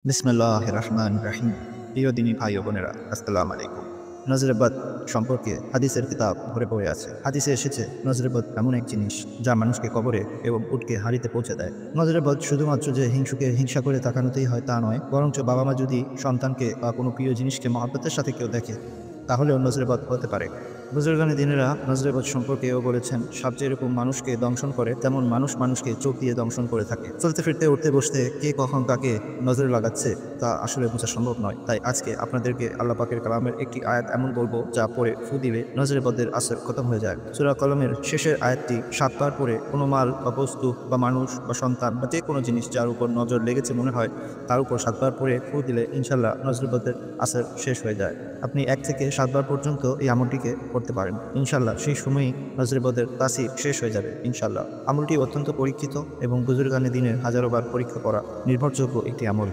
বিসমিল্লাহির রহমানির রহিম। প্রিয় দিনী ভাই ও বোনেরা, আসসালামু আলাইকুম। নজরে বদ সম্পর্কে হাদিসের কিতাব ভরে পড়ে আছে। হাদিসে এসেছে নজরে বদ এমন এক জিনিস যা মানুষকে কবরে এবং উটকে হাড়িতে পৌঁছে দেয়। নজরে বদ শুধুমাত্র যে হিংসুকে হিংসা করে তাকানোতেই হয় তা নয়, বরঞ্চ বাবা মা যদি সন্তানকে বা কোনো প্রিয় জিনিসকে মহব্বতের সাথে কেউ দেখে তাহলেও নজরে বদ হতে পারে। বুজুর্গানে দিনেরা নজরে বদ সম্পর্কে এও বলেছেন, সাপ যেরকম মানুষকে দংশন করে তেমন মানুষ মানুষকে চোখ দিয়ে দংশন করে থাকে। চলতে ফিরতে উঠতে বসতে কে কখন কাকে নজরে লাগাচ্ছে তা আসলে বোঝা সম্ভব নয়। তাই আজকে আপনাদেরকে আল্লাহ পাকের কালামের একটি আয়াত এমন বলবো যা পড়ে ফু দিলে নজরে বদের আসর খতম হয়ে যায়। সূরা কলমের শেষের আয়াতটি ৭ বার পরে কোনো মাল বা বস্তু বা মানুষ বা সন্তান বা যে কোনো জিনিস যার উপর নজর লেগেছে মনে হয় তার উপর ৭ বার পরে ফু দিলে ইনশাআল্লাহ নজরে বদের আসর শেষ হয়ে যায়। আপনি ১ থেকে ৭ বার পর্যন্ত এই আমলটিকে করতে পারেন। ইনশাআল্লাহ সেই সময়ই নজরে বদের তাসির শেষ হয়ে যাবে ইনশাআল্লাহ। আমলটি অত্যন্ত পরীক্ষিত এবং বুজুর্গানে দিনের হাজারো বার পরীক্ষা করা নির্ভরযোগ্য একটি আমল।